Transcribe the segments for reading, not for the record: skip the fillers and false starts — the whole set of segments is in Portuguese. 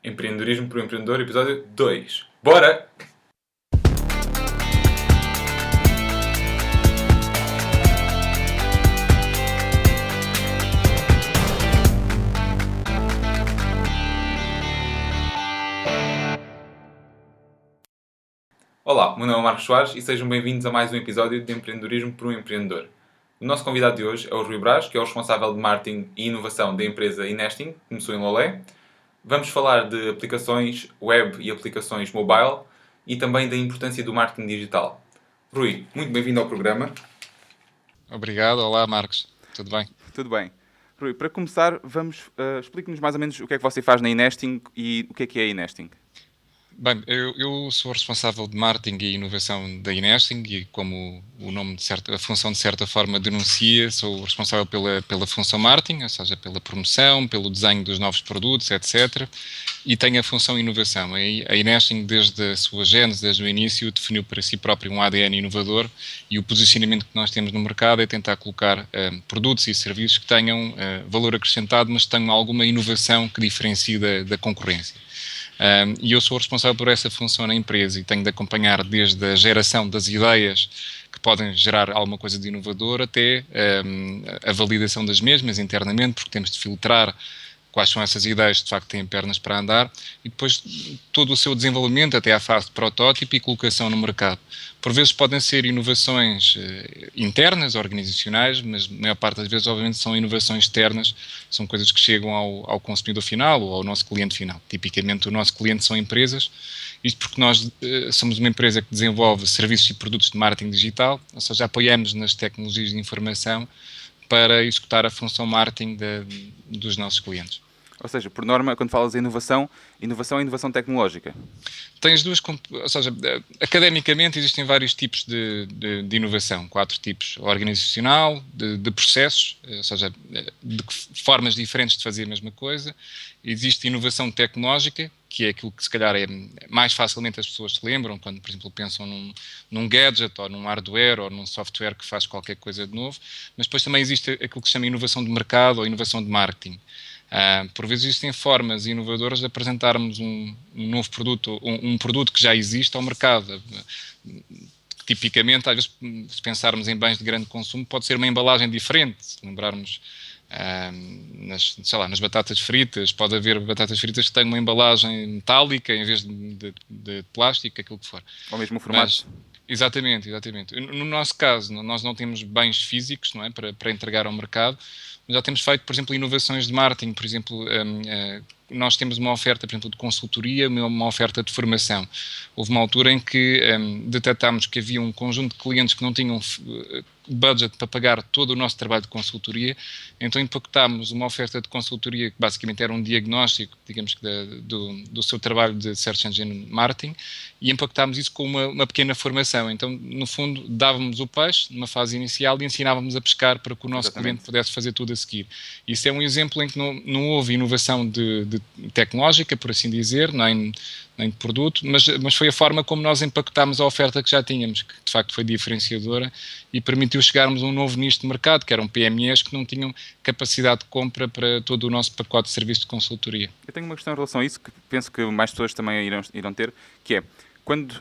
Empreendedorismo para o Empreendedor, episódio 2. Bora! Olá, meu nome é Marcos Soares e sejam bem-vindos a mais um episódio de Empreendedorismo para o Empreendedor. O nosso convidado de hoje é o Rui Braz, que é o responsável de marketing e inovação da empresa Inesting, que começou em Lolé. Vamos falar de aplicações web e aplicações mobile e também da importância do marketing digital. Rui, muito bem-vindo ao programa. Obrigado. Olá, Marcos. Tudo bem? Tudo bem. Rui, para começar, explique-nos mais ou menos o que é que você faz na Inesting e o que é a Inesting. Bem, eu sou responsável de marketing e inovação da Inesting e como o nome a função de certa forma denuncia, sou responsável pela função marketing, ou seja, pela promoção, pelo desenho dos novos produtos, etc. E tenho a função inovação. A Inesting, desde a sua gênese, desde o início, definiu para si próprio um ADN inovador e o posicionamento que nós temos no mercado é tentar colocar produtos e serviços que tenham valor acrescentado, mas que tenham alguma inovação que diferencie da concorrência. E eu sou responsável por essa função na empresa e tenho de acompanhar desde a geração das ideias que podem gerar alguma coisa de inovador até a validação das mesmas internamente, porque temos de filtrar quais são essas ideias que de facto têm pernas para andar e depois todo o seu desenvolvimento até à fase de protótipo e colocação no mercado. Por vezes podem ser inovações internas, organizacionais, mas a maior parte das vezes obviamente são inovações externas, são coisas que chegam ao consumidor final ou ao nosso cliente final. Tipicamente o nosso cliente são empresas, isto porque nós somos uma empresa que desenvolve serviços e produtos de marketing digital, ou seja, apoiamos nas tecnologias de informação para executar a função marketing dos nossos clientes. Ou seja, por norma, quando falas em inovação é inovação tecnológica. Tem as duas, ou seja, academicamente existem vários tipos de inovação, 4 tipos: organizacional, de processos, ou seja, de formas diferentes de fazer a mesma coisa. Existe inovação tecnológica, que é aquilo que se calhar mais facilmente as pessoas se lembram quando, por exemplo, pensam num gadget ou num hardware ou num software que faz qualquer coisa de novo, mas depois também existe aquilo que se chama inovação de mercado ou inovação de marketing. Por vezes existem formas inovadoras de apresentarmos um novo produto, um produto que já existe ao mercado. Tipicamente, às vezes, se pensarmos em bens de grande consumo, pode ser uma embalagem diferente. Se lembrarmos nas batatas fritas, pode haver batatas fritas que têm uma embalagem metálica em vez de plástico, aquilo que for. Ou mesmo o formato. Exatamente. No nosso caso, nós não temos bens físicos, não é, para entregar ao mercado. Já temos feito, por exemplo, inovações de marketing. Por exemplo, nós temos uma oferta, por exemplo, de consultoria, uma oferta de formação. Houve uma altura em que detectámos que havia um conjunto de clientes que não tinham budget para pagar todo o nosso trabalho de consultoria, então impactámos uma oferta de consultoria que basicamente era um diagnóstico, digamos que do seu trabalho de Search Engine Marketing, e impactámos isso com uma pequena formação. Então, no fundo, dávamos o peixe numa fase inicial e ensinávamos a pescar para que o nosso cliente pudesse fazer tudo a seguir. Isso é um exemplo em que não houve inovação de tecnológica, por assim dizer, nem de produto, mas foi a forma como nós impactámos a oferta que já tínhamos, que de facto foi diferenciadora e permitiu chegarmos a um novo nicho de mercado, que eram PMEs que não tinham capacidade de compra para todo o nosso pacote de serviço de consultoria. Eu tenho uma questão em relação a isso, que penso que mais pessoas também irão ter, que é, quando,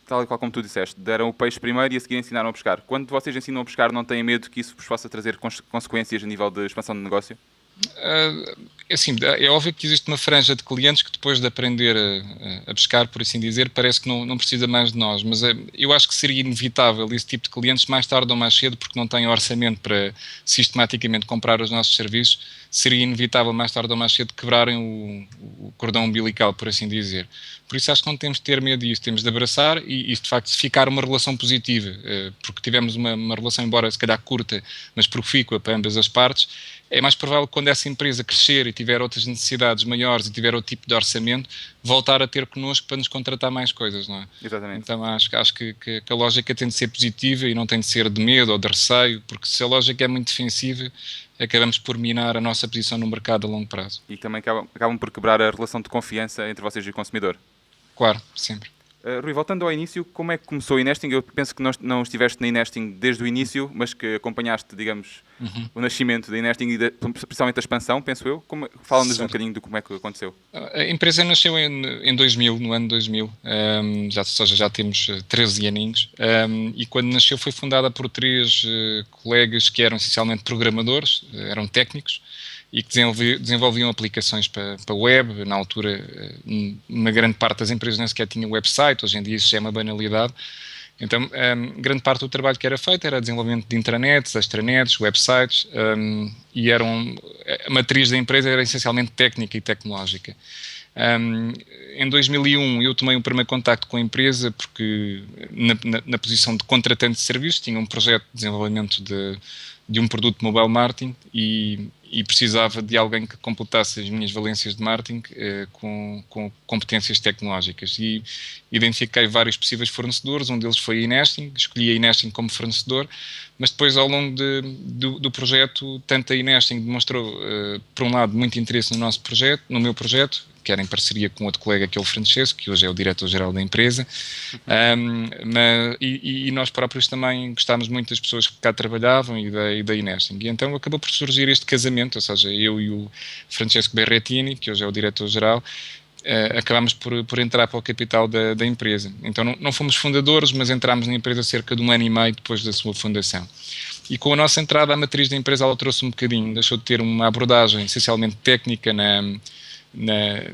tal e qual como tu disseste, deram o peixe primeiro e a seguir ensinaram a pescar. Quando vocês ensinam a pescar, não têm medo que isso vos possa trazer consequências a nível de expansão de negócio? Assim, é óbvio que existe uma franja de clientes que depois de aprender a pescar, por assim dizer, parece que não precisa mais de nós, mas eu acho que seria inevitável esse tipo de clientes mais tarde ou mais cedo, porque não têm orçamento para sistematicamente comprar os nossos serviços, seria inevitável mais tarde ou mais cedo quebrarem o cordão umbilical, por assim dizer. Por isso acho que não temos de ter medo disso, temos de abraçar e de facto se ficar uma relação positiva, porque tivemos uma relação, embora se calhar curta, mas profícua para ambas as partes. É mais provável que quando essa empresa crescer e tiver outras necessidades maiores e tiver outro tipo de orçamento, voltar a ter connosco para nos contratar mais coisas, não é? Exatamente. Então acho que a lógica tem de ser positiva e não tem de ser de medo ou de receio, porque se a lógica é muito defensiva, acabamos por minar a nossa posição no mercado a longo prazo. E também acabam por quebrar a relação de confiança entre vocês e o consumidor. Claro, sempre. Rui, voltando ao início, como é que começou a Inesting? Eu penso que não estiveste na Inesting desde o início, mas que acompanhaste, digamos, o nascimento da Inesting e principalmente a expansão, penso eu. Fala-nos um Certo. bocadinho de como é que aconteceu. A empresa nasceu em 2000, no ano 2000, ou seja, já temos 13 aninhos, e quando nasceu foi fundada por três colegas que eram essencialmente programadores, eram técnicos, e que desenvolviam aplicações para web. Na altura, uma grande parte das empresas nem sequer tinha website, hoje em dia isso já é uma banalidade. Então, grande parte do trabalho que era feito era desenvolvimento de intranets, extranets, websites, e a matriz da empresa era essencialmente técnica e tecnológica. Em 2001 eu tomei um primeiro contacto com a empresa porque na posição de contratante de serviços tinha um projeto de desenvolvimento de um produto de mobile marketing e precisava de alguém que completasse as minhas valências de marketing com competências tecnológicas, e identifiquei vários possíveis fornecedores. Um deles foi a Inesting, escolhi a Inesting como fornecedor, mas depois ao longo do projeto, tanto a Inesting demonstrou por um lado muito interesse no meu projeto, que era em parceria com outro colega que é o Francesco, que hoje é o diretor-geral da empresa, e nós próprios também gostámos muito das pessoas que cá trabalhavam e da Inesting. E então acabou por surgir este casamento, ou seja, eu e o Francesco Berrettini, que hoje é o diretor-geral, acabámos por entrar para o capital da empresa. Então não fomos fundadores, mas entramos na empresa cerca de 1 ano e meio depois da sua fundação. E com a nossa entrada, a matriz da empresa alterou-se um bocadinho, deixou de ter uma abordagem essencialmente técnica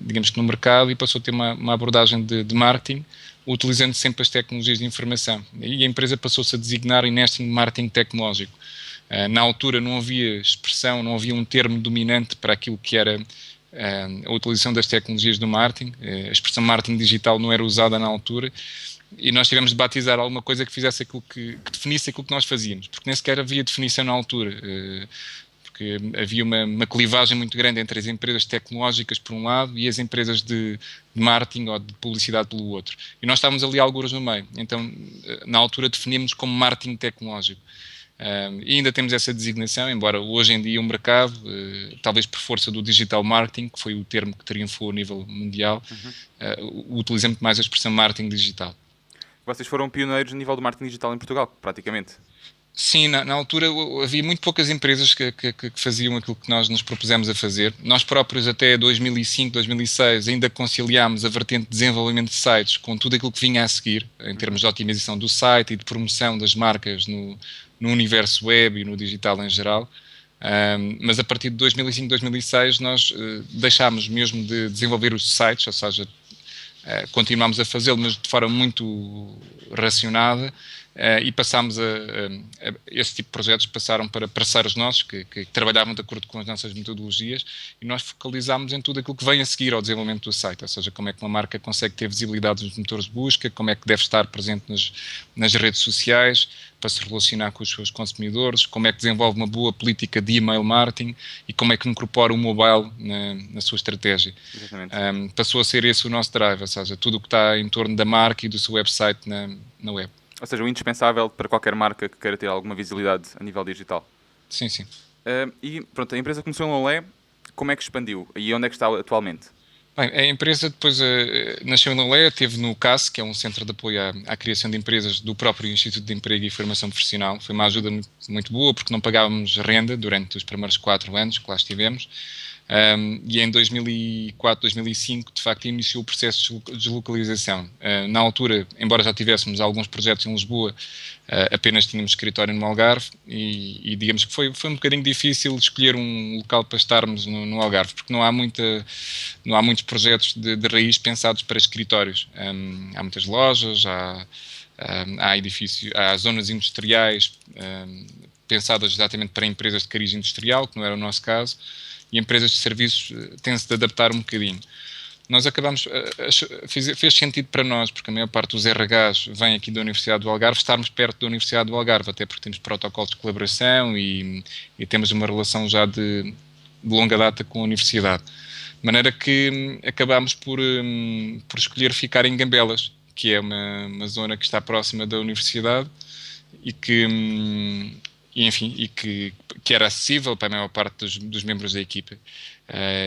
digamos que no mercado, e passou a ter uma abordagem de marketing, utilizando sempre as tecnologias de informação. E a empresa passou-se a designar Inesting Marketing Tecnológico. Na altura não havia expressão, não havia um termo dominante para aquilo que era a utilização das tecnologias do marketing. A expressão marketing digital não era usada na altura, e nós tivemos de batizar alguma coisa que fizesse aquilo que definisse aquilo que nós fazíamos, porque nem sequer havia definição na altura, porque havia uma clivagem muito grande entre as empresas tecnológicas por um lado e as empresas de marketing ou de publicidade pelo outro, e nós estávamos ali algures no meio. Então na altura definíamos como marketing tecnológico. E ainda temos essa designação, embora hoje em dia o mercado, talvez por força do digital marketing, que foi o termo que triunfou a nível mundial, utiliza muito mais a expressão marketing digital. Vocês foram pioneiros no nível do marketing digital em Portugal, praticamente. Sim, na altura havia muito poucas empresas que faziam aquilo que nós nos propusemos a fazer. Nós próprios até 2005, 2006 ainda conciliámos a vertente de desenvolvimento de sites com tudo aquilo que vinha a seguir, em termos de otimização do site e de promoção das marcas no universo web e no digital em geral. Mas a partir de 2005, 2006 nós deixámos mesmo de desenvolver os sites, ou seja, continuámos a fazê-lo, mas de forma muito racionada, e passámos esse tipo de projetos passaram para parceiros nossos que trabalhavam de acordo com as nossas metodologias, e nós focalizámos em tudo aquilo que vem a seguir ao desenvolvimento do site, ou seja, como é que uma marca consegue ter visibilidade nos motores de busca, como é que deve estar presente nas redes sociais para se relacionar com os seus consumidores, como é que desenvolve uma boa política de email marketing e como é que incorpora o mobile na sua estratégia. Passou a ser esse o nosso drive, ou seja, tudo o que está em torno da marca e do seu website na web. Ou seja, o indispensável para qualquer marca que queira ter alguma visibilidade a nível digital. Sim, sim. E pronto, a empresa começou em Lolé. Como é que expandiu? E onde é que está atualmente? Bem, a empresa depois nasceu em Lolé, esteve no CAS, que é um centro de apoio à criação de empresas do próprio Instituto de Emprego e Formação Profissional. Foi uma ajuda muito, muito boa, porque não pagávamos renda durante os primeiros 4 anos que lá estivemos. E em 2004, 2005, de facto, iniciou o processo de deslocalização. Na altura, embora já tivéssemos alguns projetos em Lisboa, apenas tínhamos escritório no Algarve, e digamos que foi um bocadinho difícil escolher um local para estarmos no Algarve, porque não há muitos projetos de raiz pensados para escritórios. Há muitas lojas, há edifícios, há zonas industriais pensadas exatamente para empresas de cariz industrial, que não era o nosso caso, e empresas de serviços têm-se de adaptar um bocadinho. Nós acabamos, fez sentido para nós, porque a maior parte dos RHs vem aqui da Universidade do Algarve, estarmos perto da Universidade do Algarve, até porque temos protocolos de colaboração e temos uma relação já de longa data com a Universidade. De maneira que acabámos por escolher ficar em Gambelas, que é uma zona que está próxima da Universidade e que era acessível para a maior parte dos membros da equipa,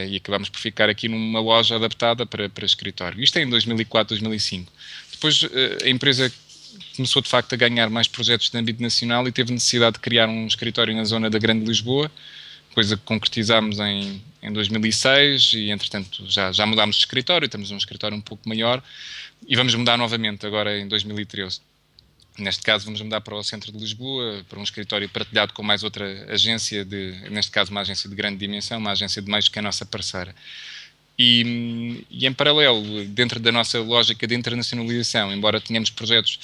e acabámos por ficar aqui numa loja adaptada para escritório. Isto é em 2004, 2005. depois a empresa começou de facto a ganhar mais projetos de âmbito nacional e teve necessidade de criar um escritório na zona da Grande Lisboa, coisa que concretizámos em 2006 e entretanto já mudámos de escritório, temos um escritório um pouco maior e vamos mudar novamente agora em 2013. Neste caso vamos mudar para o centro de Lisboa, para um escritório partilhado com mais outra agência, neste caso uma agência de grande dimensão, uma agência de meios que é a nossa parceira. E em paralelo, dentro da nossa lógica de internacionalização, embora tenhamos projetos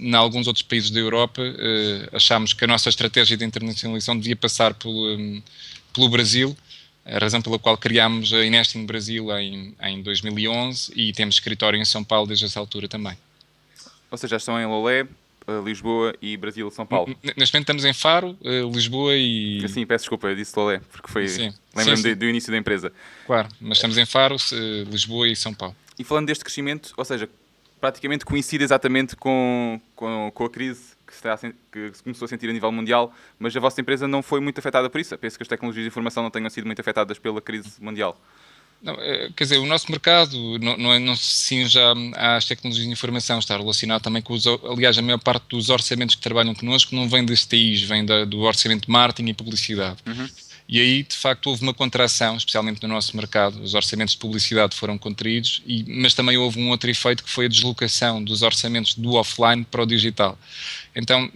em alguns outros países da Europa, achámos que a nossa estratégia de internacionalização devia passar pelo Brasil, a razão pela qual criámos a Inesting Brasil em 2011 e temos escritório em São Paulo desde essa altura também. Ou seja, já estão em Lolé, Lisboa e Brasil, São Paulo. Neste momento estamos em Faro, Lisboa e... Sim, peço desculpa, eu disse Lolé, porque foi... Sim. Lembro-me do início da empresa. Claro, mas estamos em Faro, Lisboa e São Paulo. E falando deste crescimento, ou seja, praticamente coincide exatamente com a crise que se começou a sentir a nível mundial, mas a vossa empresa não foi muito afetada por isso. Eu penso que as tecnologias de informação não tenham sido muito afetadas pela crise mundial. Não, quer dizer, o nosso mercado não se cinge às tecnologias de informação, está relacionado também com aliás, a maior parte dos orçamentos que trabalham connosco não vem das TIs, vem do orçamento de marketing e publicidade. Uhum. E aí, de facto, houve uma contração, especialmente no nosso mercado. Os orçamentos de publicidade foram contraídos, mas também houve um outro efeito que foi a deslocação dos orçamentos do offline para o digital. Então,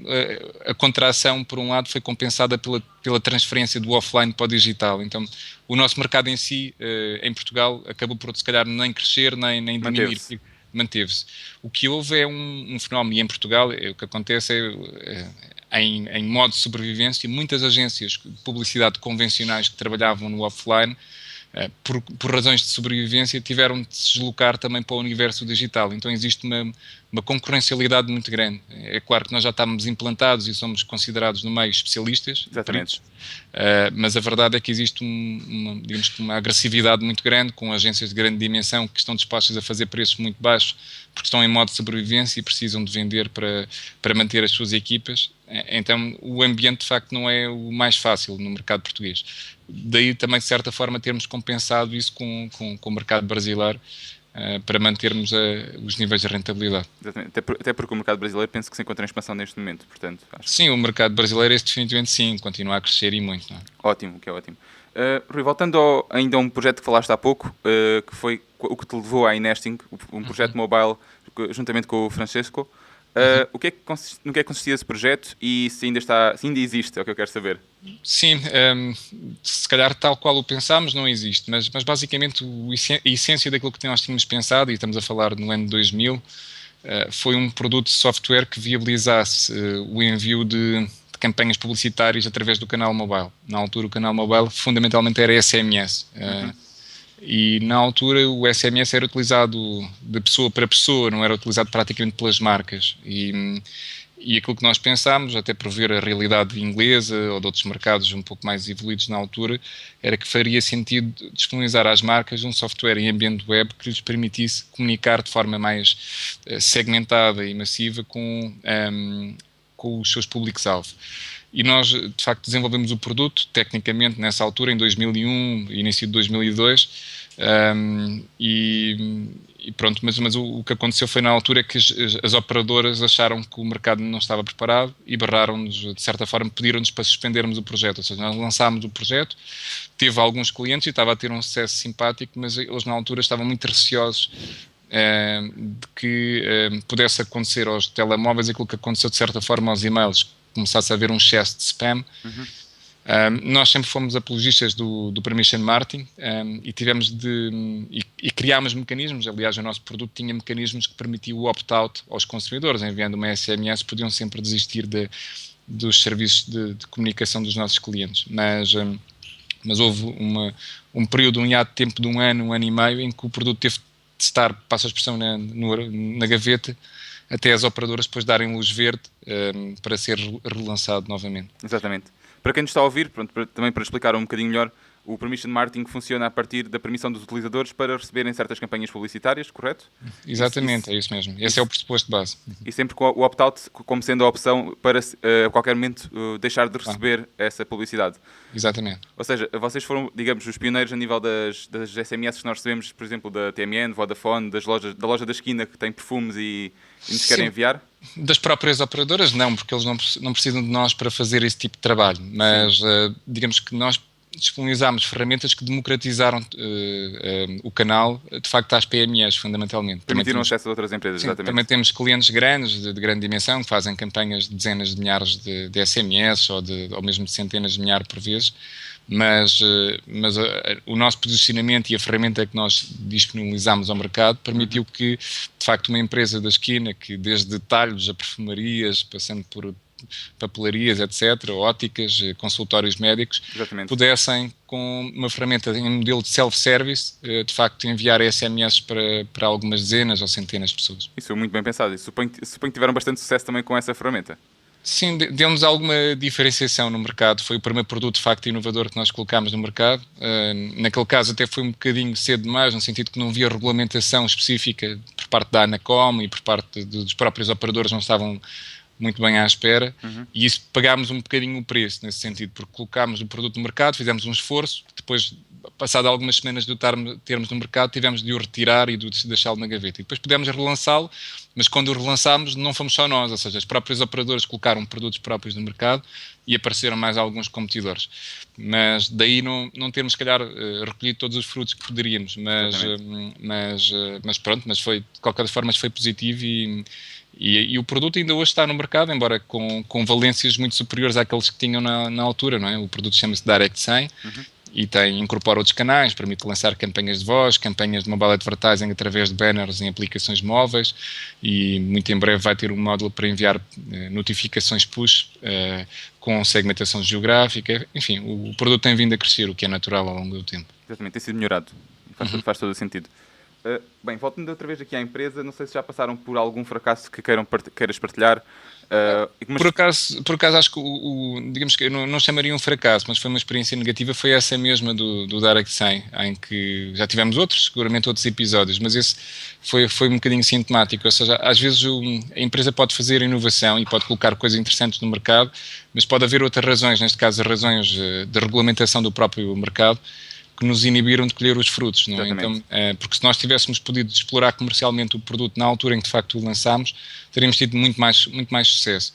a contração, por um lado, foi compensada pela transferência do offline para o digital. Então, o nosso mercado em si, em Portugal, acabou por, se calhar, nem crescer, nem diminuir. Manteve-se. O que houve é um fenómeno, e em Portugal, o que acontece em modo de sobrevivência, muitas agências de publicidade convencionais que trabalhavam no offline, por razões de sobrevivência, tiveram de se deslocar também para o universo digital. Então existe uma concorrencialidade muito grande. É claro que nós já estamos implantados e somos considerados no meio especialistas. Exatamente. Mas a verdade é que existe uma agressividade muito grande com agências de grande dimensão que estão dispostas a fazer preços muito baixos porque estão em modo de sobrevivência e precisam de vender para manter as suas equipas. Então o ambiente de facto não é o mais fácil no mercado português. Daí também de certa forma termos compensado isso com o mercado brasileiro para mantermos os níveis de rentabilidade. Exatamente. Até porque o mercado brasileiro penso que se encontra em expansão neste momento, portanto... Sim, o mercado brasileiro definitivamente sim, continua a crescer e muito. Não é? Ótimo, que é ótimo. Rui, voltando ainda a um projeto que falaste há pouco, que foi o que te levou à Inesting, um projeto mobile juntamente com o Francesco. No que é que consistia esse projeto e se ainda existe, é o que eu quero saber. Sim, se calhar tal qual o pensámos não existe, mas basicamente a essência daquilo que nós tínhamos pensado, e estamos a falar no ano 2000, foi um produto de software que viabilizasse o envio de campanhas publicitárias através do canal mobile. Na altura o canal mobile fundamentalmente era SMS. E na altura o SMS era utilizado de pessoa para pessoa, não era utilizado praticamente pelas marcas. E aquilo que nós pensámos, até por ver a realidade inglesa ou de outros mercados um pouco mais evoluídos na altura, era que faria sentido disponibilizar às marcas um software em ambiente web que lhes permitisse comunicar de forma mais segmentada e massiva com os seus públicos-alvo. E nós, de facto, desenvolvemos o produto, tecnicamente, nessa altura, em 2001, início de 2002, e pronto, mas o que aconteceu foi na altura que as operadoras acharam que o mercado não estava preparado e barraram-nos, de certa forma, pediram-nos para suspendermos o projeto. Ou seja, nós lançámos o projeto, teve alguns clientes e estava a ter um sucesso simpático, mas eles na altura estavam muito receosos de que pudesse acontecer aos telemóveis aquilo que aconteceu de certa forma aos e-mails, começasse a haver um excesso de spam. Nós sempre fomos apologistas do permission marketing e tivemos e criámos mecanismos. Aliás, o nosso produto tinha mecanismos que permitiam o opt-out aos consumidores. Enviando uma SMS podiam sempre desistir dos serviços de comunicação dos nossos clientes, mas houve um período, um hiato de tempo de um ano e meio em que o produto teve de estar, passo a expressão, na gaveta, até as operadoras depois darem luz verde para ser relançado novamente. Exatamente. Para quem nos está a ouvir, também para explicar um bocadinho melhor, o permission marketing funciona a partir da permissão dos utilizadores para receberem certas campanhas publicitárias, correto? Exatamente, é isso mesmo. Esse é o pressuposto de base. E sempre com o opt-out como sendo a opção para a qualquer momento deixar de receber essa publicidade. Exatamente. Ou seja, vocês foram, digamos, os pioneiros a nível das SMS que nós recebemos, por exemplo, da TMN, Vodafone, da loja da esquina que tem perfumes e nos querem enviar? Das próprias operadoras, não, porque eles não precisam de nós para fazer esse tipo de trabalho. Mas, digamos que nós disponibilizámos ferramentas que democratizaram o canal, de facto, às PMEs, fundamentalmente. Permitiram acesso a outras empresas, sim, exatamente. Também temos clientes grandes, de grande dimensão, que fazem campanhas de dezenas de milhares de SMS ou mesmo de centenas de milhares por vez, mas o nosso posicionamento e a ferramenta que nós disponibilizámos ao mercado permitiu que, de facto, uma empresa da esquina, que desde talhos a perfumarias, passando por papelarias, etc., óticas, consultórios médicos, exatamente, pudessem, com uma ferramenta em modelo de self-service, de facto enviar SMS para algumas dezenas ou centenas de pessoas. Isso é muito bem pensado. Suponho que tiveram bastante sucesso também com essa ferramenta. Sim, deu-nos alguma diferenciação no mercado. Foi o primeiro produto, de facto, inovador que nós colocámos no mercado. Naquele caso até foi um bocadinho cedo demais, no sentido que não havia regulamentação específica por parte da ANACOM e por parte dos próprios operadores, não estavam muito bem à espera, e isso pagámos um bocadinho o preço nesse sentido, porque colocámos o produto no mercado, fizemos um esforço, depois, passado algumas semanas de o termos no mercado, tivemos de o retirar e de deixá-lo na gaveta. E depois pudemos relançá-lo, mas quando o relançámos não fomos só nós, ou seja, os próprios operadores colocaram produtos próprios no mercado e apareceram mais alguns competidores. Mas daí não termos, se calhar, recolhido todos os frutos que poderíamos, mas pronto, mas foi, de qualquer forma, foi positivo e o produto ainda hoje está no mercado, embora com valências muito superiores àqueles que tinham na altura, não é? O produto chama-se Direct 100 e incorpora outros canais, permite lançar campanhas de voz, campanhas de mobile advertising através de banners em aplicações móveis e muito em breve vai ter um módulo para enviar notificações push com segmentação geográfica. Enfim, o produto tem vindo a crescer, o que é natural ao longo do tempo. Exatamente, tem sido melhorado. Faz todo o sentido. Bem, voltando outra vez aqui à empresa, não sei se já passaram por algum fracasso que queiras partilhar. Por acaso acho que digamos que eu não chamaria um fracasso, mas foi uma experiência negativa, foi essa mesma do Direct 100, em que já tivemos seguramente outros episódios, mas esse foi um bocadinho sintomático, ou seja, às vezes a empresa pode fazer inovação e pode colocar coisas interessantes no mercado, mas pode haver outras razões, neste caso as razões de regulamentação do próprio mercado, que nos inibiram de colher os frutos, não é? Então, porque se nós tivéssemos podido explorar comercialmente o produto na altura em que de facto o lançámos, teríamos tido muito mais sucesso.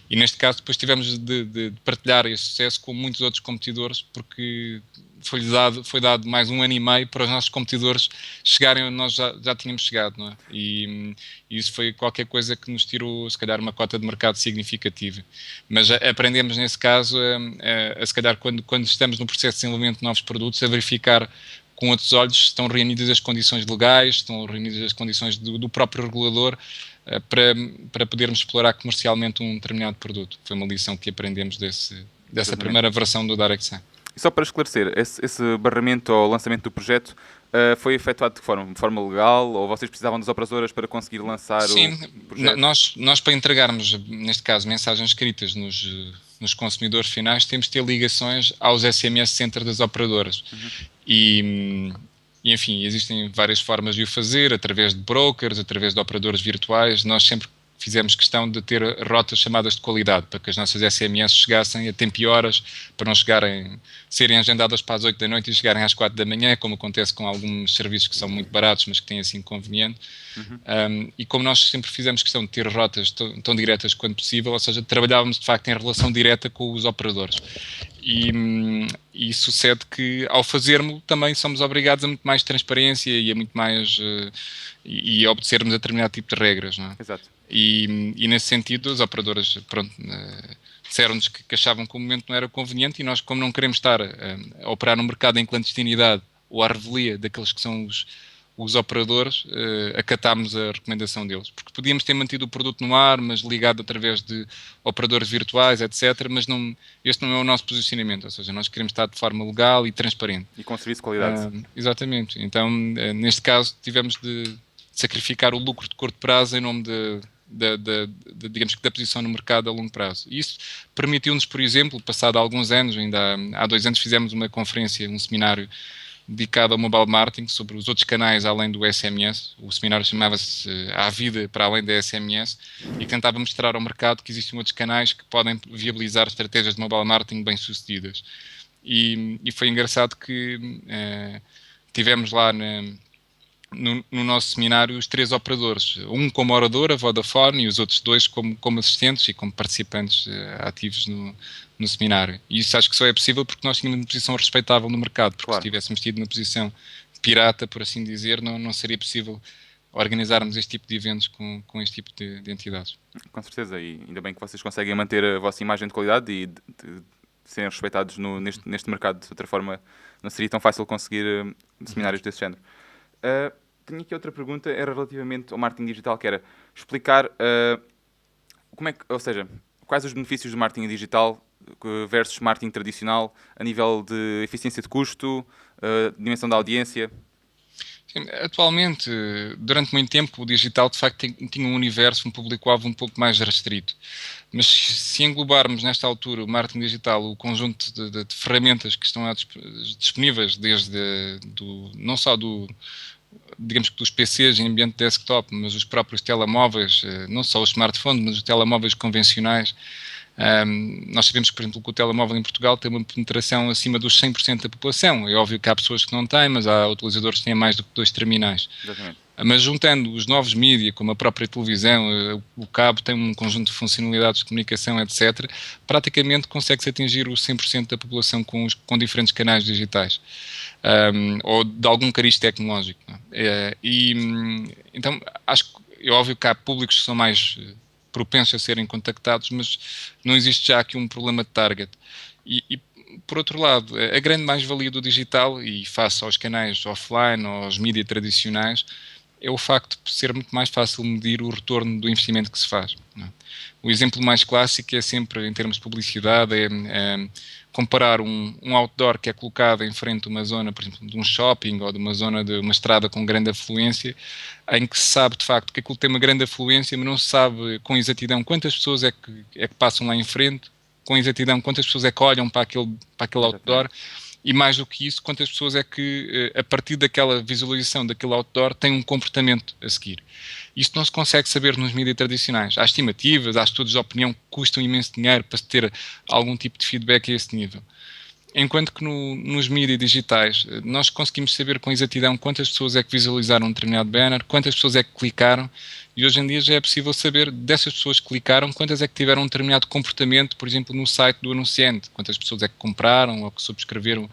E neste caso depois tivemos de partilhar esse sucesso com muitos outros competidores, porque foi dado mais 1 ano e meio para os nossos competidores chegarem onde nós já tínhamos chegado, não é? E isso foi qualquer coisa que nos tirou, se calhar, uma cota de mercado significativa. Mas aprendemos, nesse caso, se calhar, quando estamos no processo de desenvolvimento de novos produtos, a verificar com outros olhos se estão reunidas as condições legais, estão reunidas as condições do próprio regulador, para podermos explorar comercialmente um determinado produto. Foi uma lição que aprendemos dessa primeira versão do Direct 100. E só para esclarecer, esse barramento ou lançamento do projeto foi efetuado de forma legal, ou vocês precisavam das operadoras para conseguir lançar o projeto? Nós para entregarmos, neste caso, mensagens escritas nos consumidores finais, temos de ter ligações aos SMS Center das operadoras. E, enfim, existem várias formas de o fazer, através de brokers, através de operadores virtuais. Nós sempre fizemos questão de ter rotas chamadas de qualidade, para que as nossas SMS chegassem a tempo e horas, para não serem agendadas para as 8 da noite e chegarem às 4 da manhã, como acontece com alguns serviços que são muito baratos, mas que têm assim inconveniente. E como nós sempre fizemos questão de ter rotas tão diretas quanto possível, ou seja, trabalhávamos de facto em relação direta com os operadores. E sucede que, ao fazermos, também somos obrigados a muito mais transparência e a muito mais e a obedecermos a determinado tipo de regras, não é? Exato. E nesse sentido, as operadoras disseram-nos que achavam que o momento não era conveniente, e nós, como não queremos estar a operar no mercado em clandestinidade ou à revelia daqueles que são os operadores, acatámos a recomendação deles, porque podíamos ter mantido o produto no ar, mas ligado através de operadores virtuais, etc., mas este não é o nosso posicionamento, ou seja, nós queremos estar de forma legal e transparente. E com serviço de qualidade. Exatamente. Então, neste caso, tivemos de sacrificar o lucro de curto prazo em nome digamos que da posição no mercado a longo prazo. Isso permitiu-nos, por exemplo, passado alguns anos, ainda há 2 anos fizemos uma conferência, um seminário dedicado ao mobile marketing sobre os outros canais além do SMS. O seminário chamava-se A Vida para além da SMS e tentava mostrar ao mercado que existem outros canais que podem viabilizar estratégias de mobile marketing bem-sucedidas. E foi engraçado que tivemos lá no nosso seminário os 3 operadores, um como orador, a Vodafone, e os outros 2 como assistentes e como participantes ativos no seminário. E isso acho que só é possível porque nós tínhamos uma posição respeitável no mercado, porque se tivéssemos tido uma posição pirata, por assim dizer, não seria possível organizarmos este tipo de eventos com este tipo de entidades. Com certeza, e ainda bem que vocês conseguem manter a vossa imagem de qualidade e de serem respeitados neste mercado. De outra forma, não seria tão fácil conseguir seminários desse género. Tenho aqui outra pergunta, era relativamente ao marketing digital, que era explicar ou seja, quais os benefícios do marketing digital versus marketing tradicional a nível de eficiência de custo, dimensão da audiência. Sim, atualmente, durante muito tempo, o digital de facto tinha um universo, um público-alvo um pouco mais restrito. Mas se englobarmos nesta altura o marketing digital, o conjunto de ferramentas que estão disponíveis não só digamos que dos PCs em ambiente desktop, mas os próprios telemóveis, não só os smartphones, mas os telemóveis convencionais. Nós sabemos, por exemplo, que o telemóvel em Portugal tem uma penetração acima dos 100% da população. É óbvio que há pessoas que não têm, mas há utilizadores que têm mais do que 2 terminais. Exatamente. Mas juntando os novos mídias, como a própria televisão, o cabo tem um conjunto de funcionalidades de comunicação, etc., praticamente consegue-se atingir os 100% da população com diferentes canais digitais. Ou de algum cariz tecnológico. Então, acho que é óbvio que há públicos que são mais propensos a serem contactados, mas não existe já aqui um problema de target. E por outro lado, a grande mais-valia do digital, e face aos canais offline, aos mídias tradicionais, é o facto de ser muito mais fácil medir o retorno do investimento que se faz. Não é? O exemplo mais clássico é sempre, em termos de publicidade, comparar um outdoor que é colocado em frente a uma zona, por exemplo, de um shopping ou de uma zona de uma estrada com grande afluência, em que se sabe de facto que aquilo tem uma grande afluência, mas não se sabe com exatidão quantas pessoas é que passam lá em frente, com exatidão quantas pessoas é que olham para aquele outdoor, e mais do que isso, quantas pessoas é que, a partir daquela visualização daquele outdoor, têm um comportamento a seguir. Isto não se consegue saber nos mídias tradicionais. Há estimativas, há estudos de opinião que custam imenso dinheiro para se ter algum tipo de feedback a esse nível. Enquanto que nos mídias digitais nós conseguimos saber com exatidão quantas pessoas é que visualizaram um determinado banner, quantas pessoas é que clicaram, e hoje em dia já é possível saber dessas pessoas que clicaram quantas é que tiveram um determinado comportamento, por exemplo, no site do anunciante, quantas pessoas é que compraram ou que subscreveram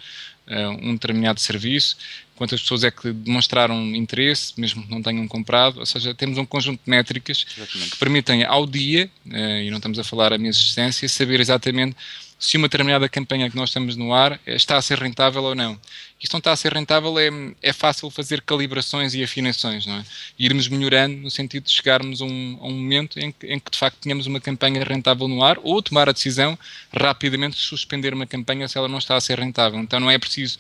um determinado serviço, quantas pessoas é que demonstraram interesse, mesmo que não tenham comprado. Ou seja, temos um conjunto de métricas que permitem ao dia, e não estamos a falar a minha existência, saber exatamente se uma determinada campanha que nós estamos no ar está a ser rentável ou não. Isto não está a ser rentável, é fácil fazer calibrações e afinações, não é? E irmos melhorando no sentido de chegarmos a um momento em que de facto tenhamos uma campanha rentável no ar, ou tomar a decisão rapidamente de suspender uma campanha se ela não está a ser rentável. Então não é preciso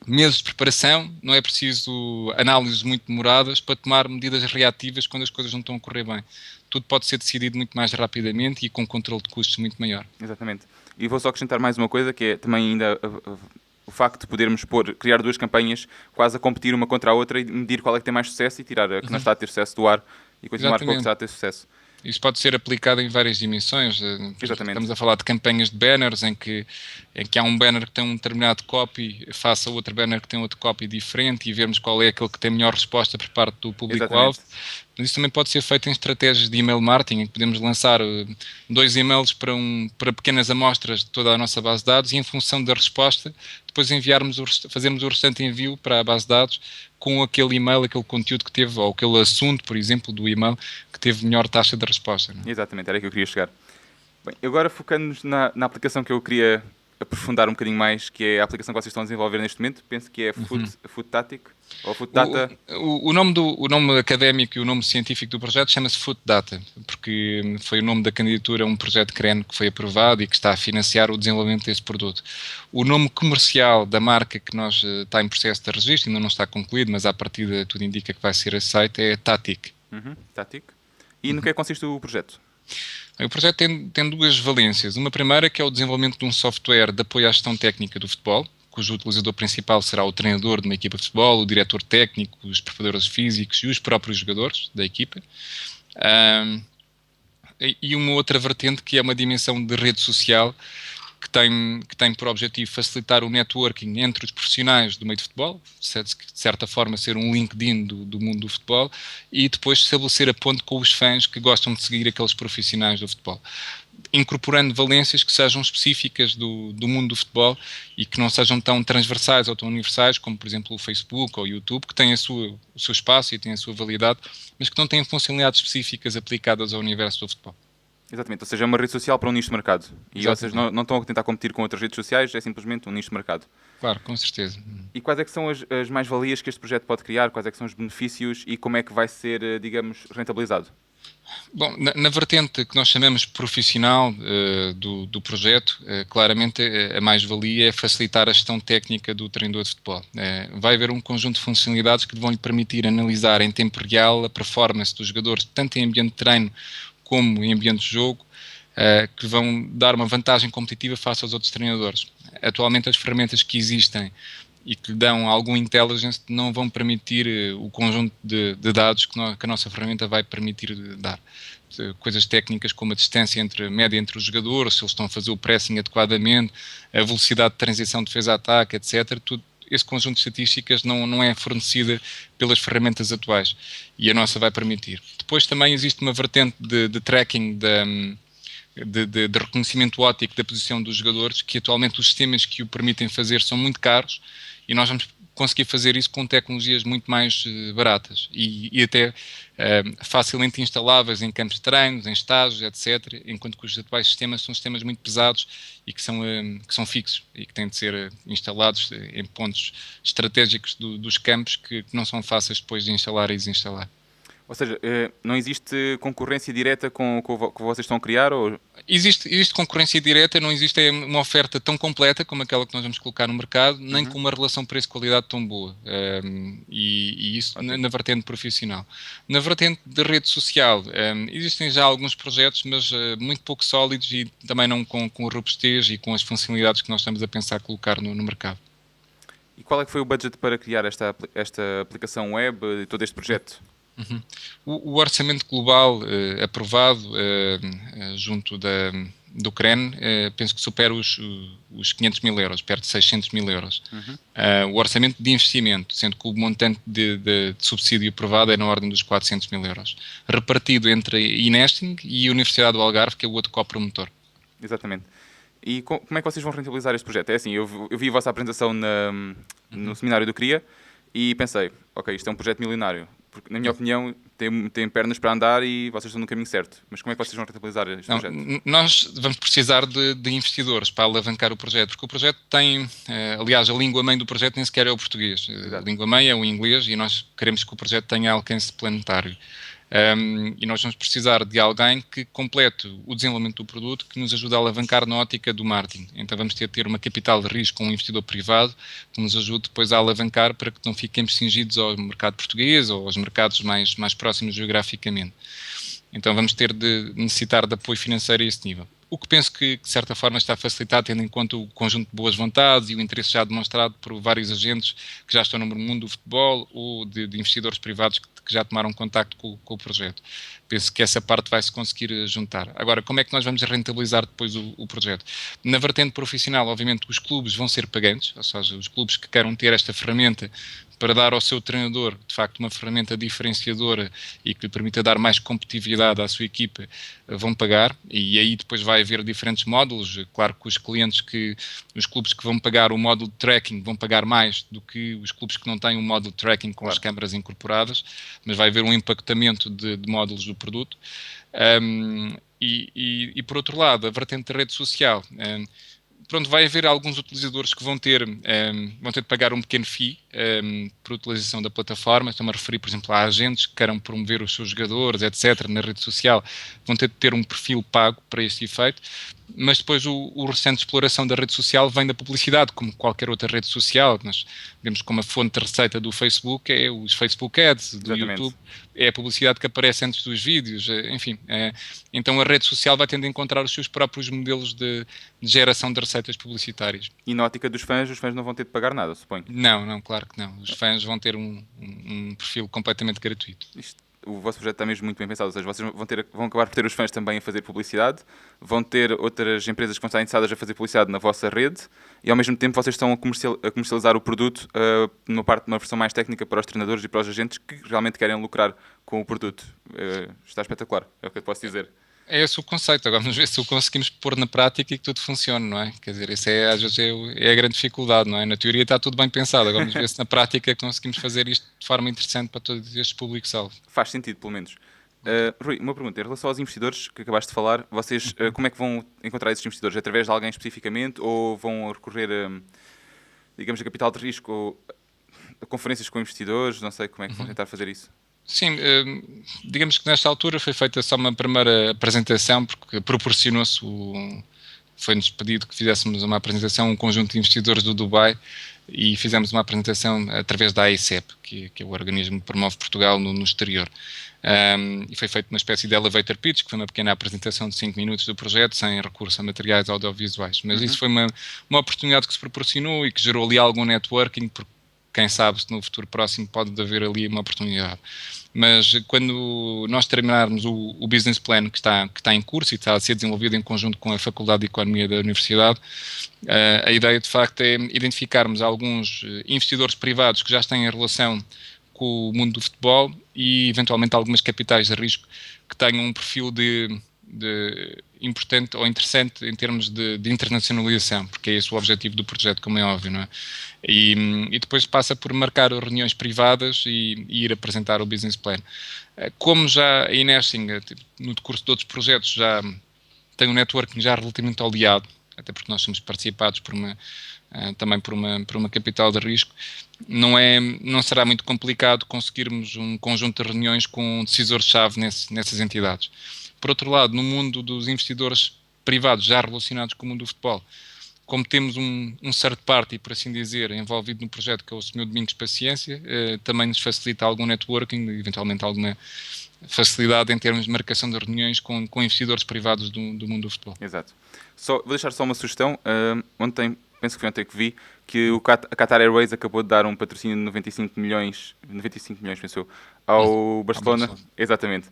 meses de preparação, não é preciso análises muito demoradas para tomar medidas reativas quando as coisas não estão a correr bem. Tudo pode ser decidido muito mais rapidamente e com um controle de custos muito maior. Exatamente. E vou só acrescentar mais uma coisa, que é também ainda o facto de podermos criar 2 campanhas quase a competir uma contra a outra e medir qual é que tem mais sucesso e tirar a que não está a ter sucesso do ar e continuar com a que está a ter sucesso. Isso pode ser aplicado em várias dimensões. Exatamente. Estamos a falar de campanhas de banners em que há um banner que tem um determinado copy face a outro banner que tem outro copy diferente e vermos qual é aquele que tem melhor resposta por parte do público-alvo. Mas isso também pode ser feito em estratégias de email marketing, em que podemos lançar 2 e-mails para pequenas amostras de toda a nossa base de dados e em função da resposta, depois fazermos o restante envio para a base de dados com aquele e-mail, aquele conteúdo que teve, ou aquele assunto, por exemplo, do e-mail, que teve melhor taxa de resposta. Não é? Exatamente, era aí que eu queria chegar. Bem, agora focando-nos na aplicação que eu queria aprofundar um bocadinho mais, que é a aplicação que vocês estão a desenvolver neste momento, penso que é Foodtatic, ou Fooddata. O nome académico e o nome científico do projeto chama-se Fooddata, porque foi o nome da candidatura a um projeto CREN que foi aprovado e que está a financiar o desenvolvimento desse produto. O nome comercial da marca que nós está em processo de registro, ainda não está concluído, mas à partida tudo indica que vai ser aceito, é Tatic. Tatic. E no que é que consiste o projeto? O projeto tem duas valências. Uma primeira que é o desenvolvimento de um software de apoio à gestão técnica do futebol, cujo utilizador principal será o treinador de uma equipa de futebol, o diretor técnico, os preparadores físicos e os próprios jogadores da equipa. E uma outra vertente que é uma dimensão de rede social que tem por objetivo facilitar o networking entre os profissionais do meio de futebol, de certa forma ser um LinkedIn do mundo do futebol, e depois estabelecer a ponte com os fãs que gostam de seguir aqueles profissionais do futebol, incorporando valências que sejam específicas do mundo do futebol e que não sejam tão transversais ou tão universais como, por exemplo, o Facebook ou o YouTube, que têm o seu espaço e têm a sua validade, mas que não têm funcionalidades específicas aplicadas ao universo do futebol. Exatamente, ou seja, é uma rede social para um nicho de mercado. E vocês não estão a tentar competir com outras redes sociais, é simplesmente um nicho de mercado. Claro, com certeza. E quais é que são as mais-valias que este projeto pode criar? Quais é que são os benefícios e como é que vai ser, digamos, rentabilizado? Bom, na vertente que nós chamamos profissional do projeto, claramente a mais-valia é facilitar a gestão técnica do treinador de futebol. Vai haver um conjunto de funcionalidades que vão lhe permitir analisar em tempo real a performance dos jogadores, tanto em ambiente de treino como em ambiente de jogo, que vão dar uma vantagem competitiva face aos outros treinadores. Atualmente as ferramentas que existem e que lhe dão algum intelligence não vão permitir o conjunto de dados que a nossa ferramenta vai permitir dar. Coisas técnicas como a distância média entre os jogadores, se eles estão a fazer o pressing adequadamente, a velocidade de transição de defesa-ataque, etc. Tudo esse conjunto de estatísticas não é fornecida pelas ferramentas atuais e a nossa vai permitir. Depois também existe uma vertente de tracking de reconhecimento óptico da posição dos jogadores, que atualmente os sistemas que o permitem fazer são muito caros e nós vamos conseguir fazer isso com tecnologias muito mais baratas e até facilmente instaláveis em campos de treinos, em estágios, etc., enquanto que os atuais sistemas são sistemas muito pesados e que são fixos e que têm de ser instalados em pontos estratégicos dos campos que não são fáceis depois de instalar e desinstalar. Ou seja, não existe concorrência direta com o que vocês estão a criar? Ou... Existe concorrência direta, não existe uma oferta tão completa como aquela que nós vamos colocar no mercado, nem com uma relação preço-qualidade tão boa. E isso na vertente profissional. Na vertente de rede social, existem já alguns projetos, mas muito pouco sólidos e também não com a robustez e com as funcionalidades que nós estamos a pensar colocar no mercado. E qual é que foi o budget para criar esta aplicação web e todo este projeto? Uhum. O orçamento global aprovado junto do CREN, penso que supera os 500 mil euros, perto de 600 mil euros. O orçamento de investimento, sendo que o montante de subsídio aprovado é na ordem dos 400 mil euros, repartido entre a Inesting e a Universidade do Algarve, que é o outro copromotor. Exatamente. E como é que vocês vão rentabilizar este projeto? É assim, eu vi a vossa apresentação no seminário do CRIA e pensei, ok, isto é um projeto milionário. Porque, na minha opinião, tem pernas para andar e vocês estão no caminho certo. Mas como é que vocês vão rentabilizar este projeto? Nós vamos precisar de investidores para alavancar o projeto, porque o projeto tem, aliás, a língua-mãe do projeto nem sequer é o português. Exato. A língua-mãe é o inglês e nós queremos que o projeto tenha alcance planetário. E nós vamos precisar de alguém que complete o desenvolvimento do produto, que nos ajude a alavancar na ótica do marketing. Então vamos ter uma capital de risco com um investidor privado que nos ajude depois a alavancar para que não fiquemos cingidos ao mercado português ou aos mercados mais próximos geograficamente. Então vamos ter de necessitar de apoio financeiro a esse nível. O que penso que, de certa forma, está facilitado tendo em conta o conjunto de boas vontades e o interesse já demonstrado por vários agentes que já estão no mundo do futebol ou de investidores privados que já tomaram contacto com o projeto. Penso que essa parte vai-se conseguir juntar. Agora, como é que nós vamos rentabilizar depois o projeto? Na vertente profissional, obviamente, os clubes vão ser pagantes, ou seja, os clubes que queiram ter esta ferramenta para dar ao seu treinador, de facto, uma ferramenta diferenciadora e que lhe permita dar mais competitividade à sua equipa, vão pagar, e aí depois vai haver diferentes módulos. Claro que os clubes que vão pagar o módulo de tracking vão pagar mais do que os clubes que não têm um módulo de tracking com as câmaras incorporadas, mas vai haver um empacotamento de módulos do produto. E por outro lado, a vertente da rede social, pronto, vai haver alguns utilizadores que vão ter de pagar um pequeno fee por utilização da plataforma. Estou-me a referir, por exemplo, a agentes que queiram promover os seus jogadores, etc., na rede social, vão ter de ter um perfil pago para este efeito. mas depois o recente exploração da rede social vem da publicidade, como qualquer outra rede social. Nós vemos como a fonte de receita do Facebook é os Facebook Ads, do Exatamente. YouTube, é a publicidade que aparece antes dos vídeos, enfim. Então a rede social vai tendo a encontrar os seus próprios modelos de geração de receitas publicitárias. E na ótica dos fãs, os fãs não vão ter de pagar nada, suponho. Não, claro que não. Os fãs vão ter um perfil completamente gratuito. O vosso projeto está mesmo muito bem pensado, ou seja, vocês vão acabar por ter os fãs também a fazer publicidade, vão ter outras empresas que vão estar interessadas a fazer publicidade na vossa rede e ao mesmo tempo vocês estão a comercializar o produto numa versão mais técnica para os treinadores e para os agentes que realmente querem lucrar com o produto. Está espetacular, é o que eu posso dizer. É esse o conceito. Agora vamos ver se o conseguimos pôr na prática e que tudo funcione, não é? Quer dizer, isso às vezes é a grande dificuldade, não é? Na teoria está tudo bem pensado. Agora vamos ver se na prática conseguimos fazer isto de forma interessante para todos estes públicos-alvo. Faz sentido, pelo menos. Rui, uma pergunta. Em relação aos investidores que acabaste de falar, vocês como é que vão encontrar esses investidores? Através de alguém especificamente ou vão recorrer, digamos, a capital de risco ou a conferências com investidores? Não sei como é que vão tentar fazer isso. Sim, digamos que nesta altura foi feita só uma primeira apresentação, porque proporcionou-se, foi-nos pedido que fizéssemos uma apresentação a um conjunto de investidores do Dubai e fizemos uma apresentação através da AICEP, que é o organismo que promove Portugal no exterior. E foi feita uma espécie de elevator pitch, que foi uma pequena apresentação de 5 minutos do projeto, sem recurso a materiais audiovisuais. Mas isso foi uma oportunidade que se proporcionou e que gerou ali algum networking, porque quem sabe se no futuro próximo pode haver ali uma oportunidade. Mas quando nós terminarmos o business plan que está em curso e está a ser desenvolvido em conjunto com a Faculdade de Economia da Universidade, a ideia de facto é identificarmos alguns investidores privados que já têm relação com o mundo do futebol e eventualmente algumas capitais de risco que tenham um perfil de importante ou interessante em termos de internacionalização, porque é esse o objetivo do projeto, como é óbvio, não é? E depois passa por marcar reuniões privadas e ir apresentar o business plan. Como já a Inesting, no decurso de outros projetos, já tem um networking já relativamente oleado, até porque nós somos participados também por uma capital de risco, não será muito complicado conseguirmos um conjunto de reuniões com decisores-chave nessas entidades. Por outro lado, no mundo dos investidores privados já relacionados com o mundo do futebol, como temos um third party, por assim dizer, envolvido no projeto, que é o Sr. Domingos Paciência, também nos facilita algum networking, eventualmente alguma facilidade em termos de marcação de reuniões com investidores privados do mundo do futebol. Exato. Vou deixar só uma sugestão. Penso que foi ontem que vi, que a Qatar Airways acabou de dar um patrocínio de 95 milhões, penso eu, ao Barcelona. Exatamente.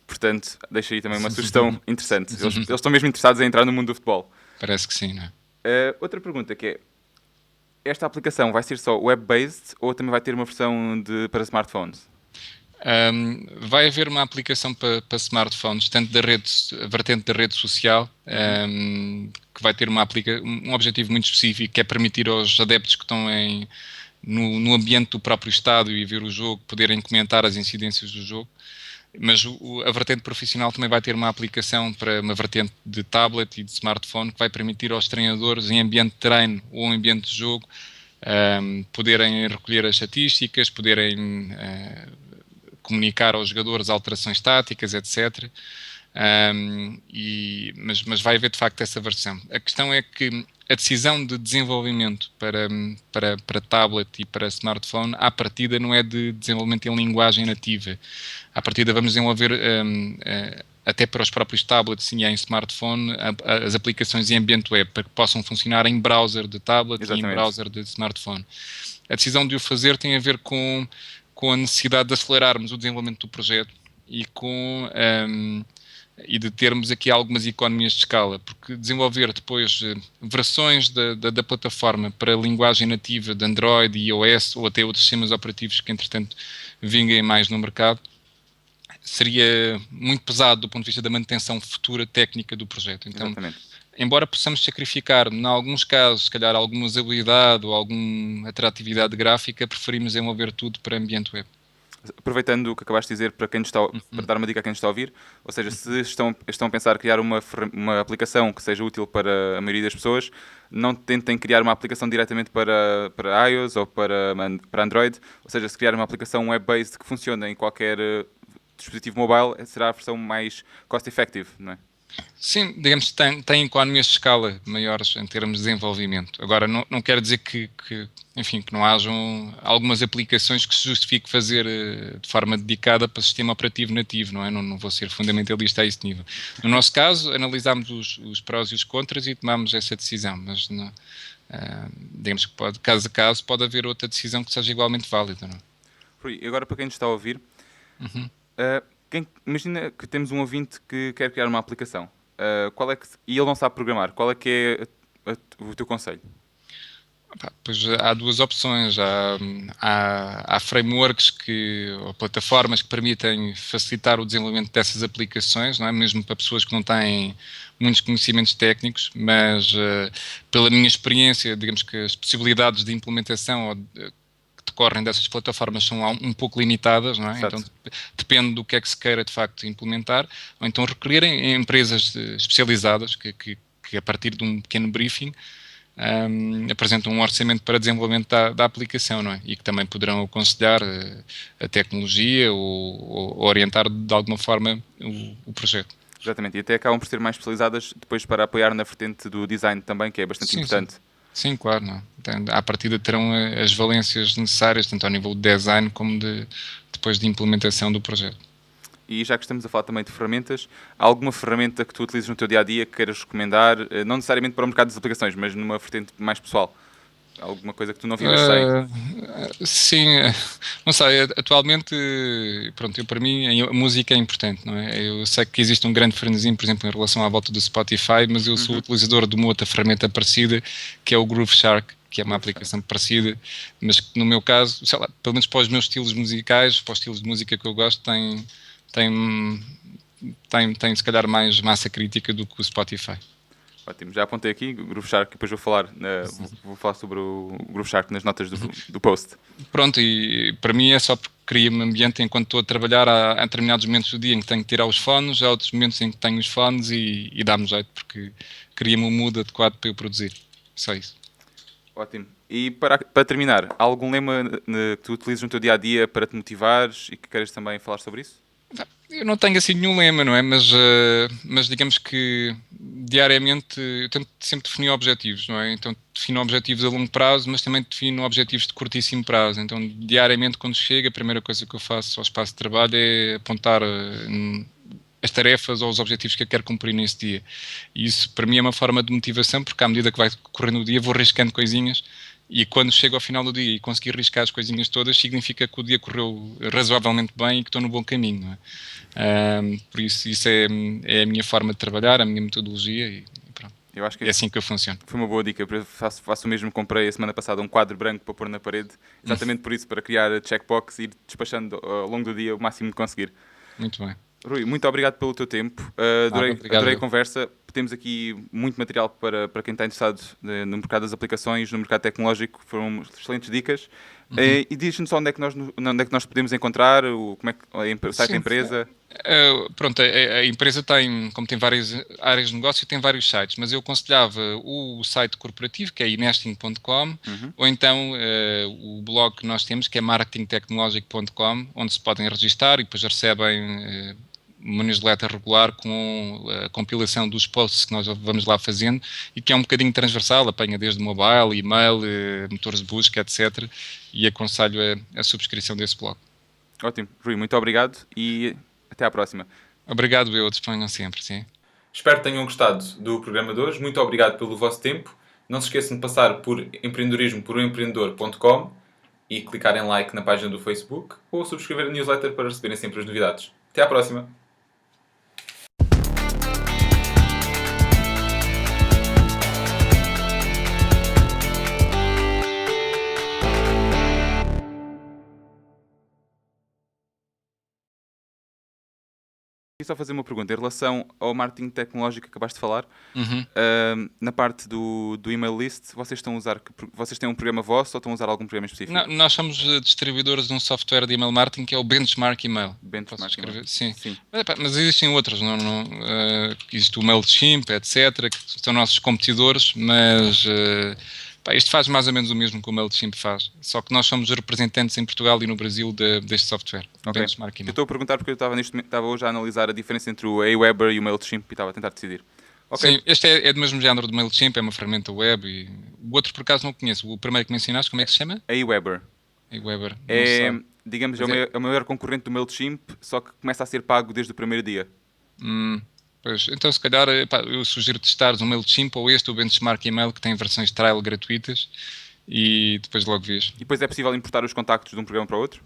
Portanto, deixo aí também uma sugestão interessante. Eles estão mesmo interessados em entrar no mundo do futebol. Parece que sim, não é? Outra pergunta que é, esta aplicação vai ser só web-based ou também vai ter uma versão para smartphones? Vai haver uma aplicação para smartphones, tanto da vertente da rede social, que vai ter um objetivo muito específico, que é permitir aos adeptos que estão no ambiente do próprio estádio e ver o jogo, poderem comentar as incidências do jogo. Mas a vertente profissional também vai ter uma aplicação para uma vertente de tablet e de smartphone que vai permitir aos treinadores, em ambiente de treino ou em ambiente de jogo, poderem recolher as estatísticas, poderem comunicar aos jogadores alterações táticas, etc. Mas vai haver de facto essa versão. A questão é que a decisão de desenvolvimento para tablet e para smartphone, à partida não é de desenvolvimento em linguagem nativa. À partida vamos desenvolver até para os próprios tablets e em smartphone as aplicações em ambiente web para que possam funcionar em browser de tablet. Exatamente. E em browser de smartphone. A decisão de o fazer tem a ver com a necessidade de acelerarmos o desenvolvimento do projeto e de termos aqui algumas economias de escala, porque desenvolver depois versões da plataforma para linguagem nativa de Android e iOS ou até outros sistemas operativos que entretanto vinguem mais no mercado seria muito pesado do ponto de vista da manutenção futura técnica do projeto. Então, exatamente. Embora possamos sacrificar, em alguns casos, se calhar alguma usabilidade ou alguma atratividade gráfica, preferimos desenvolver tudo para ambiente web. Aproveitando o que acabaste de dizer para dar uma dica a quem está a ouvir, ou seja, se estão a pensar criar uma aplicação que seja útil para a maioria das pessoas, não tentem criar uma aplicação diretamente para iOS ou para Android, ou seja, se criar uma aplicação web-based que funcione em qualquer dispositivo mobile, será a versão mais cost-effective, não é? Sim, digamos que tem economias de escala maiores em termos de desenvolvimento. Agora, não quer dizer enfim, que não hajam algumas aplicações que se justifique fazer de forma dedicada para o sistema operativo nativo, não é? Não vou ser fundamentalista a esse nível. No nosso caso, analisámos os prós e os contras e tomámos essa decisão, mas digamos que caso a caso, pode haver outra decisão que seja igualmente válida, não é? Rui, e agora para quem nos está a ouvir, Uhum. imagina que temos um ouvinte que quer criar uma aplicação. E ele não sabe programar. Qual é que é o teu conselho? Pois há duas opções. Há frameworks ou plataformas que permitem facilitar o desenvolvimento dessas aplicações, não é? Mesmo para pessoas que não têm muitos conhecimentos técnicos, mas pela minha experiência, digamos que as possibilidades de implementação que decorrem dessas plataformas são um pouco limitadas, não é? Exato. Então depende do que é que se queira de facto implementar, ou então requererem empresas especializadas que a partir de um pequeno briefing apresentam um orçamento para desenvolvimento da aplicação, não é? E que também poderão aconselhar a tecnologia ou orientar de alguma forma o projeto. Exatamente, e até acabam por ser mais especializadas depois para apoiar na vertente do design também, que é bastante importante. Sim, claro. Não. À partida terão as valências necessárias, tanto ao nível de design como depois de implementação do projeto. E já que estamos a falar também de ferramentas, há alguma ferramenta que tu utilizes no teu dia-a-dia que queiras recomendar, não necessariamente para o mercado das aplicações, mas numa vertente mais pessoal? Alguma coisa que tu não vivas sem? Sim, não sei, atualmente, pronto, para mim a música é importante, não é? Eu sei que existe um grande frenesim, por exemplo, em relação à volta do Spotify, mas eu sou utilizador de uma outra ferramenta parecida, que é o Groove Shark, que é uma aplicação parecida, mas que no meu caso, sei lá, pelo menos para os meus estilos musicais, para os estilos de música que eu gosto, tem se calhar mais massa crítica do que o Spotify. Ótimo, já apontei aqui o Groove Shark, depois vou falar sobre o Groove Shark nas notas do post. Pronto, e para mim é só porque cria-me ambiente enquanto estou a trabalhar. Há determinados momentos do dia em que tenho que tirar os fones, há outros momentos em que tenho os fones e dá-me jeito, porque cria-me um mood adequado para eu produzir. Só isso. Ótimo. E para terminar, há algum lema que tu utilizes no teu dia-a-dia para te motivares e que queiras também falar sobre isso? Eu não tenho assim nenhum lema, não é? Mas digamos que diariamente eu tento sempre definir objetivos, não é? Então defino objetivos a longo prazo, mas também defino objetivos de curtíssimo prazo. Então diariamente quando chego, a primeira coisa que eu faço ao espaço de trabalho é apontar as tarefas ou os objetivos que eu quero cumprir nesse dia. E isso para mim é uma forma de motivação, porque à medida que vai correndo o dia vou riscando coisinhas. E quando chego ao final do dia e conseguir riscar as coisinhas todas, significa que o dia correu razoavelmente bem e que estou no bom caminho, não é? Por isso é a minha forma de trabalhar, a minha metodologia e pronto. Eu acho que é assim que eu funciono. Foi uma boa dica. Eu faço o mesmo, comprei a semana passada um quadro branco para pôr na parede, exatamente por isso, para criar checkbox e ir despachando ao longo do dia o máximo de conseguir. Muito bem. Rui, muito obrigado pelo teu tempo. Adorei a conversa. Temos aqui muito material para quem está interessado no mercado das aplicações, no mercado tecnológico. Foram excelentes dicas. E diz-nos onde é que nós podemos encontrar, como é que o site da empresa. Pronto, a empresa como tem várias áreas de negócio, tem vários sites, mas eu aconselhava o site corporativo, que é inesting.com, ou então o blog que nós temos, que é marketingtechnologic.com, onde se podem registrar e depois recebem uma newsletter regular com a compilação dos posts que nós vamos lá fazendo e que é um bocadinho transversal, apanha desde mobile, e-mail, motores de busca, etc. E aconselho a subscrição desse blog. Ótimo. Rui, muito obrigado e até à próxima. Obrigado, eu disponho sempre, sim. Espero que tenham gostado do programa de hoje. Muito obrigado pelo vosso tempo. Não se esqueçam de passar por empreendedorismo-por-um-empreendedor.com e clicar em like na página do Facebook ou subscrever a newsletter para receberem sempre as novidades. Até à próxima! E só fazer uma pergunta em relação ao marketing tecnológico que acabaste de falar. Na parte do email list, vocês têm um programa vosso ou estão a usar algum programa específico? Não, nós somos distribuidores de um software de email marketing que é o Benchmark Email. Benchmark Email. Sim. Mas existem outros, existe o MailChimp, etc., que são nossos competidores, mas Isto faz mais ou menos o mesmo que o MailChimp faz, só que nós somos os representantes em Portugal e no Brasil deste software. Ok. Benchmark Eu Email. estou a perguntar porque eu estava hoje a analisar a diferença entre o Aweber e o MailChimp e estava a tentar decidir. Ok. Sim, este é do mesmo género do MailChimp, é uma ferramenta web. E o outro, por acaso, não conheço. O primeiro que mencionaste, como é que se chama? Aweber. Weber. Não É, sei. digamos, Mas é o maior concorrente do MailChimp, só que começa a ser pago desde o primeiro dia. Pois, então, se calhar, eu sugiro testares o MailChimp ou o Benchmark Email, que tem versões trial gratuitas, e depois logo vês. E depois é possível importar os contactos de um programa para o outro?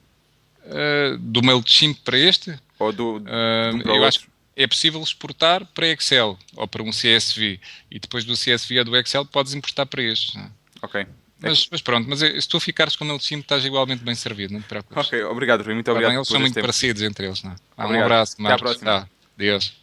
Do MailChimp para este, Ou de um para o eu acho que outro? é possível exportar para Excel ou para um CSV, e depois do CSV ou do Excel podes importar para este. Ok. Mas pronto, se tu ficares com o MailChimp estás igualmente bem servido, não te preocupes. Ok, obrigado, Rui. Muito Tá bem, obrigado eles por são este muito tempo. parecidos entre eles. Não? Um Obrigado. abraço, Até à Marcos. próxima. Adeus.